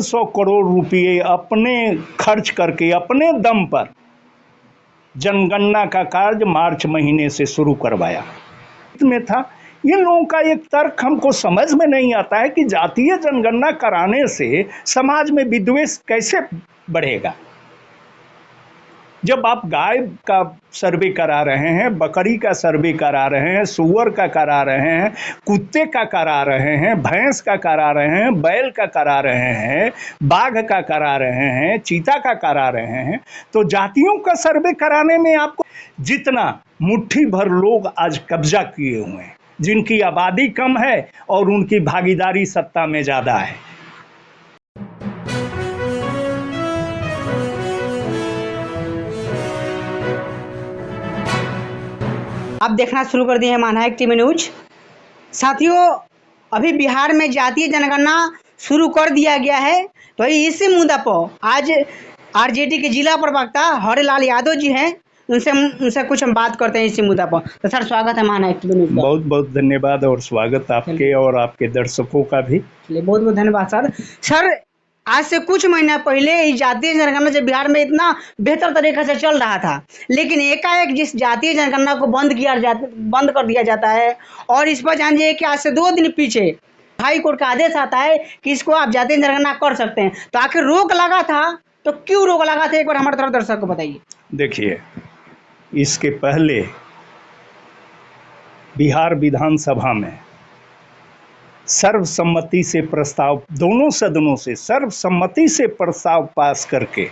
500 करोड़ रुपये अपने खर्च करके अपने दम पर जनगणना का कार्य मार्च महीने से शुरू करवाया में था। इन लोगों का एक तर्क हमको समझ में नहीं आता है कि जातीय जनगणना कराने से समाज में विद्वेष कैसे बढ़ेगा। जब आप गाय का सर्वे करा रहे हैं, बकरी का सर्वे करा रहे हैं, सूअर का करा रहे हैं, कुत्ते का करा रहे हैं, भैंस का करा रहे हैं, बैल का करा रहे हैं, बाघ का करा रहे हैं, चीता का करा रहे हैं, तो जातियों का सर्वे कराने में आपको जितना मुट्ठी भर लोग आज कब्जा किए हुए हैं, जिनकी आबादी कम है और उनकी भागीदारी सत्ता में ज़्यादा है। आप देखना शुरू कर दिए हैं महानायक टीवी न्यूज। साथियों, अभी बिहार में जातीय जनगणना शुरू कर दिया गया है, तो इसी मुद्दा पर आज आरजेडी के जिला प्रवक्ता हरिलाल यादव जी हैं, उनसे कुछ हम बात करते हैं इसी मुद्दा पर। तो सर, स्वागत है महानायक टीवी न्यूज। बहुत बहुत धन्यवाद और स्वागत आपके और आपके दर्शकों का भी। बहुत बहुत धन्यवाद सर। सर, आज से कुछ महीना पहले ही जातीय जनगणना जब बिहार में इतना बेहतर तरीके से चल रहा था, लेकिन एकाएक जिस जातीय जनगणना को बंद कर दिया जाता है, और इस पर जानिए कि आज से 2 दिन पीछे हाई कोर्ट का आदेश आता है कि इसको आप जातीय जनगणना कर सकते हैं। तो आखिर रोक लगा था, तो क्यों रोक लगा था, एक बार हमारे तरफ दर्शक को बताइए। देखिए, इसके पहले बिहार विधानसभा में सर्वसम्मति से प्रस्ताव, दोनों सदनों से सर्वसम्मति से प्रस्ताव पास करके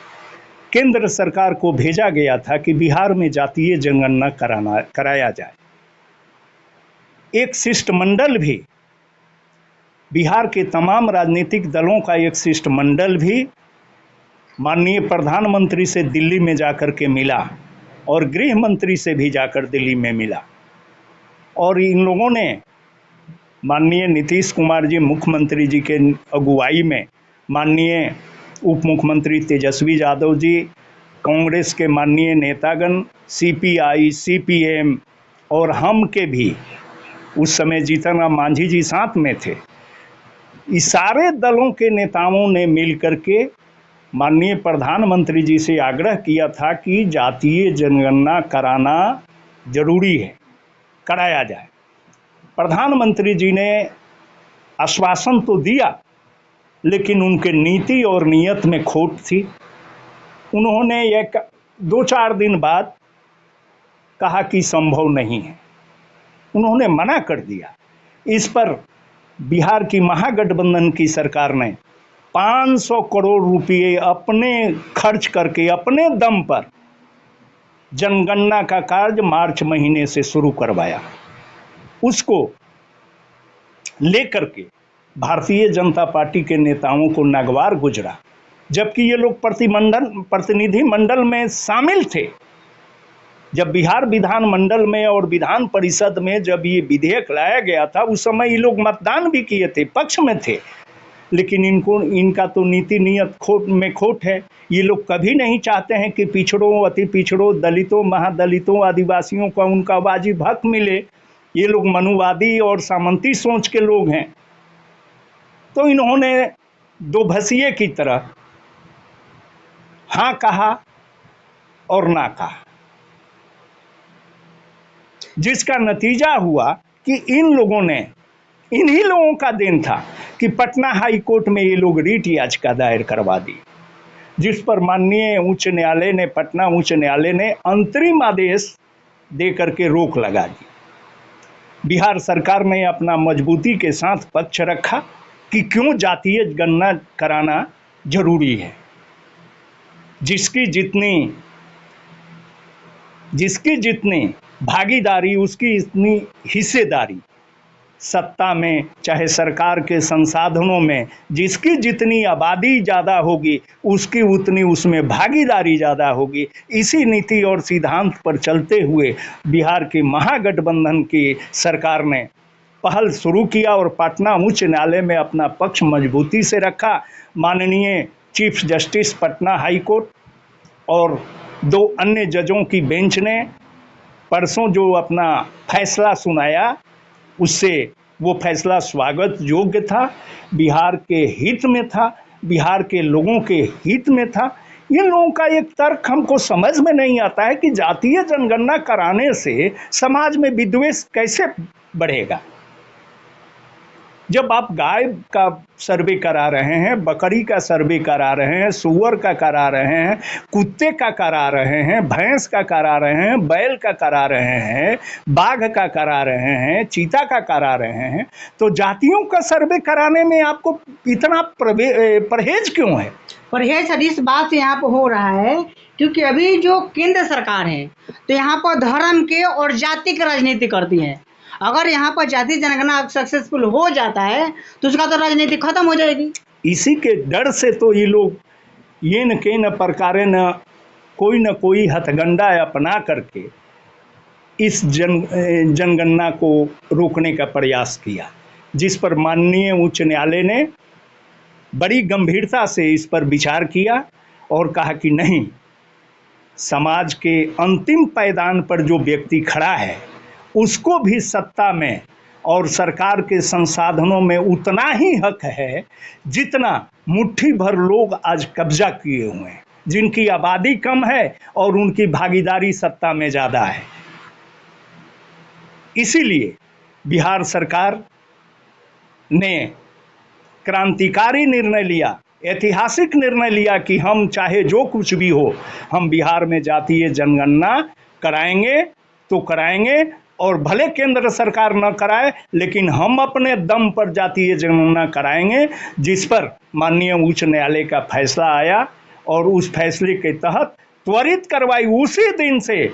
केंद्र सरकार को भेजा गया था कि बिहार में जातीय जनगणना कराया जाए। एक शिष्टमंडल भी, बिहार के तमाम राजनीतिक दलों का एक शिष्टमंडल भी माननीय प्रधानमंत्री से दिल्ली में जाकर के मिला और गृह मंत्री से भी जाकर दिल्ली में मिला, और इन लोगों ने माननीय नीतीश कुमार जी मुख्यमंत्री जी के अगुवाई में, माननीय उप मुख्यमंत्री तेजस्वी यादव जी, कांग्रेस के माननीय नेतागण, सीपीआई, सीपीएम और हम के भी उस समय जीतन राम मांझी जी साथ में थे, इस सारे दलों के नेताओं ने मिल करके माननीय प्रधानमंत्री जी से आग्रह किया था कि जातीय जनगणना कराना जरूरी है, कराया जाए। प्रधानमंत्री जी ने आश्वासन तो दिया, लेकिन उनके नीति और नीयत में खोट थी। उन्होंने एक 2-4 दिन बाद कहा कि संभव नहीं है, उन्होंने मना कर दिया। इस पर बिहार की महागठबंधन की सरकार ने 500 करोड़ रुपये अपने खर्च करके अपने दम पर जनगणना का कार्य मार्च महीने से शुरू करवाया। उसको लेकर के भारतीय जनता पार्टी के नेताओं को नागवार गुजरा, जबकि ये लोग प्रतिनिधि मंडल में शामिल थे। जब बिहार विधानमंडल में और विधान परिषद में जब ये विधेयक लाया गया था, उस समय ये लोग मतदान भी किए थे, पक्ष में थे, लेकिन इनका तो नीति नियत खोट है। ये लोग कभी नहीं चाहते हैं कि पिछड़ों, अति पिछड़ों, दलितों, महादलितों, आदिवासियों का उनका वाजिब हक मिले। ये लोग मनुवादी और सामंती सोच के लोग हैं। तो इन्होंने दो भसिए की तरह हाँ कहा और ना कहा, जिसका नतीजा हुआ कि इन्हीं लोगों का दिन था कि पटना हाई कोर्ट में ये लोग रीट याचिका दायर करवा दी, जिस पर माननीय उच्च न्यायालय ने, पटना उच्च न्यायालय ने अंतरिम आदेश दे करके रोक लगा दी। बिहार सरकार ने अपना मजबूती के साथ पक्ष रखा कि क्यों जातीय गणना कराना जरूरी है। जिसकी जितनी भागीदारी, उसकी इतनी हिस्सेदारी, सत्ता में चाहे सरकार के संसाधनों में जिसकी जितनी आबादी ज़्यादा होगी, उसकी उतनी उसमें भागीदारी ज़्यादा होगी। इसी नीति और सिद्धांत पर चलते हुए बिहार की महागठबंधन की सरकार ने पहल शुरू किया और पटना उच्च न्यायालय में अपना पक्ष मजबूती से रखा। माननीय chief justice Patna high court और 2 अन्य जजों की बेंच ने परसों जो अपना फैसला सुनाया, उससे वो फैसला स्वागत योग्य था, बिहार के हित में था। बिहार के लोगों के हित में था। इन लोगों का एक तर्क हमको समझ में नहीं आता है कि जातीय जनगणना कराने से समाज में विद्वेष कैसे बढ़ेगा। जब आप गाय का सर्वे करा रहे हैं, बकरी का सर्वे करा रहे हैं, सूअर का करा रहे हैं, कुत्ते का करा रहे हैं, भैंस का करा रहे हैं, बैल का करा रहे हैं, बाघ का करा रहे हैं, चीता का करा रहे हैं, तो जातियों का सर्वे कराने में आपको इतना परहेज क्यों है? परहेज सर इस बात से यहाँ पर हो रहा है क्योंकि अभी जो केंद्र सरकार है तो यहाँ पर धर्म के और जाति की राजनीति करती है। अगर यहाँ पर जाति जनगणना सक्सेसफुल हो जाता है तो उसका तो राजनीति खत्म हो जाएगी। इसी के डर से तो ये लोग ये न के न प्रकारे न कोई हथगंडा अपना करके इस जनगणना को रोकने का प्रयास किया, जिस पर माननीय उच्च न्यायालय ने बड़ी गंभीरता से इस पर विचार किया और कहा कि नहीं, समाज के अंतिम पायदान पर जो व्यक्ति खड़ा है उसको भी सत्ता में और सरकार के संसाधनों में उतना ही हक है जितना मुट्ठी भर लोग आज कब्जा किए हुए हैं, जिनकी आबादी कम है और उनकी भागीदारी सत्ता में ज़्यादा है। इसीलिए बिहार सरकार ने क्रांतिकारी निर्णय लिया, ऐतिहासिक निर्णय लिया कि हम चाहे जो कुछ भी हो, हम बिहार में जातीय जनगणना कराएंगे तो कराएंगे, और भले केंद्र सरकार न कराए लेकिन हम अपने दम पर जातीय जनगणना कराएंगे, जिस पर माननीय उच्च न्यायालय का फैसला आया और उस फैसले के तहत त्वरित कार्रवाई उसी दिन से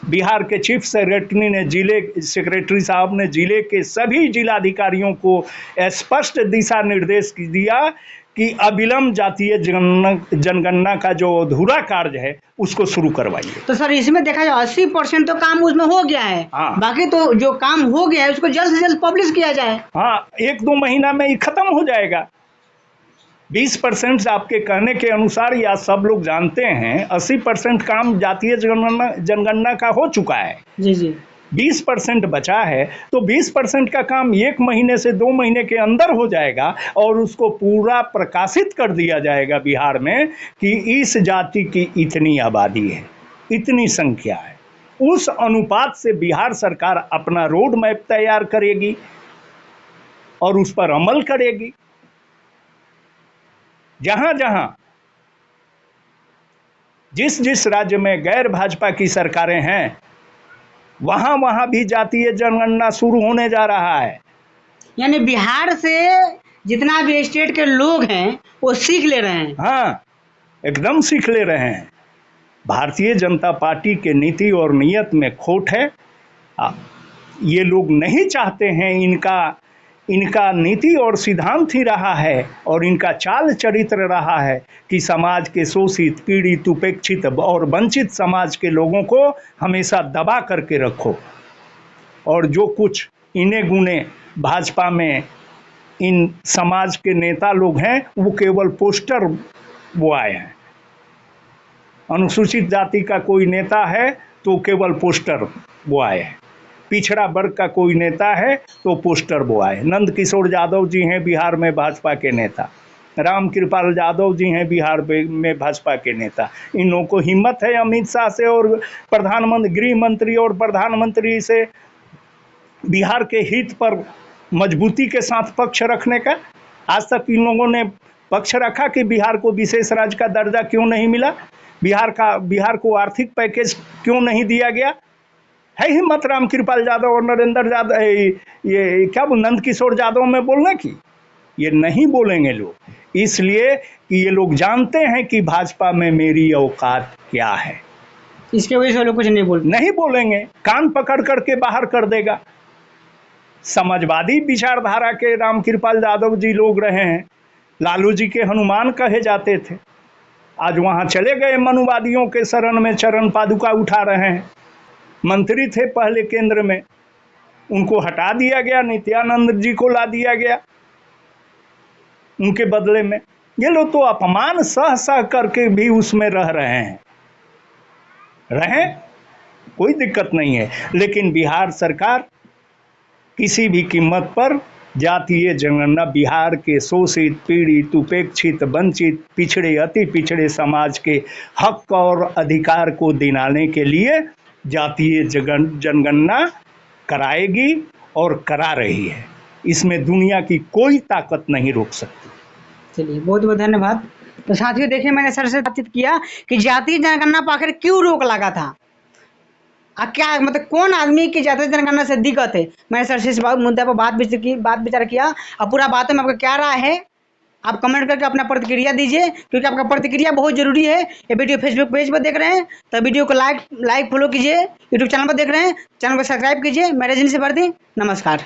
बिहार के चीफ सेक्रेटरी ने सेक्रेटरी साहब ने जिले के सभी जिलाधिकारियों को स्पष्ट दिशा निर्देश दिया कि अविलंब जातीय जनगणना का जो अधूरा कार्य है उसको शुरू करवाइए। तो सर इसमें देखा जाए 80% तो काम उसमें हो गया है। हाँ। बाकी तो जो काम हो गया है उसको जल्द से जल्द पब्लिश किया जाए। हाँ, 1-2 महीना में ये खत्म हो जाएगा। 20% आपके कहने के अनुसार या सब लोग जानते हैं 80% काम जातीय जनगणना का हो चुका है। जी जी। 20% बचा है तो 20% का काम 1 महीने से 2 महीने के अंदर हो जाएगा और उसको पूरा प्रकाशित कर दिया जाएगा बिहार में कि इस जाति की इतनी आबादी है, इतनी संख्या है। उस अनुपात से बिहार सरकार अपना रोड मैप तैयार करेगी और उस पर अमल करेगी। जहां जहां जिस राज्य में गैर भाजपा की सरकारें हैं वहां वहां भी जातीय जनगणना शुरू होने जा रहा है। यानी बिहार से जितना भी स्टेट के लोग हैं वो सीख ले रहे हैं। हाँ, एकदम सीख ले रहे हैं। भारतीय जनता पार्टी के नीति और नियत में खोट है। ये लोग नहीं चाहते हैं, इनका नीति और सिद्धांत ही रहा है और इनका चाल चरित्र रहा है कि समाज के शोषित, पीड़ित, उपेक्षित और वंचित समाज के लोगों को हमेशा दबा करके रखो। और जो कुछ इने गुने भाजपा में इन समाज के नेता लोग हैं वो केवल पोस्टर बॉय हैं। अनुसूचित जाति का कोई नेता है तो केवल पोस्टर बॉय है, पिछड़ा वर्ग का कोई नेता है तो पोस्टर बॉय है। नंद किशोर यादव जी हैं बिहार में भाजपा के नेता, राम कृपाल यादव जी हैं बिहार में भाजपा के नेता। इन लोगों को हिम्मत है अमित शाह से और प्रधानमंत्री, गृह मंत्री और प्रधानमंत्री से बिहार के हित पर मजबूती के साथ पक्ष रखने का? आज तक इन लोगों ने पक्ष रखा कि बिहार को विशेष राज्य का दर्जा क्यों नहीं मिला, बिहार को आर्थिक पैकेज क्यों नहीं दिया गया? है हिम्मत राम कृपाल यादव और नरेंद्र यादव, ये क्या नंद किशोर यादव में बोलने की? ये नहीं बोलेंगे लोग, इसलिए कि ये लोग जानते हैं कि भाजपा में मेरी औकात क्या है। इसके वजह से लोग कुछ नहीं बोलेंगे, कान पकड़ करके बाहर कर देगा। समाजवादी विचारधारा के राम कृपाल यादव जी लोग रहे हैं, लालू जी के हनुमान कहे जाते थे, आज वहाँ चले गए मनुवादियों के शरण में चरण पादुका उठा रहे हैं। मंत्री थे पहले केंद्र में, उनको हटा दिया गया, नित्यानंद जी को ला दिया गया उनके बदले में। ये लोग तो अपमान सह करके भी उसमें रह रहे हैं, कोई दिक्कत नहीं है। लेकिन बिहार सरकार किसी भी कीमत पर जातीय जनगणना बिहार के शोषित, पीड़ित, उपेक्षित, वंचित, पिछड़े, अति पिछड़े समाज के हक और अधिकार को दिलाने के लिए जातीय जनगणना कराएगी और करा रही है। इसमें दुनिया की कोई ताकत नहीं रोक सकती। चलिए, बहुत बहुत धन्यवाद। तो साथियों, देखिए, मैंने सर से बातचीत किया कि जातीय जनगणना पर आखिर क्यों रोक लगा था, क्या मतलब कौन आदमी की जातीय जनगणना से दिक्कत है। मैंने सर से इस मुद्दे पर बात विचार किया। और पूरा बातों में आपका क्या राय है, आप कमेंट करके अपना प्रतिक्रिया दीजिए, क्योंकि आपका प्रतिक्रिया बहुत जरूरी है। ये वीडियो फेसबुक पेज पर देख रहे हैं तो वीडियो को लाइक फॉलो कीजिए, यूट्यूब चैनल पर देख रहे हैं चैनल को सब्सक्राइब कीजिए। मैं रजनी से भरती, नमस्कार।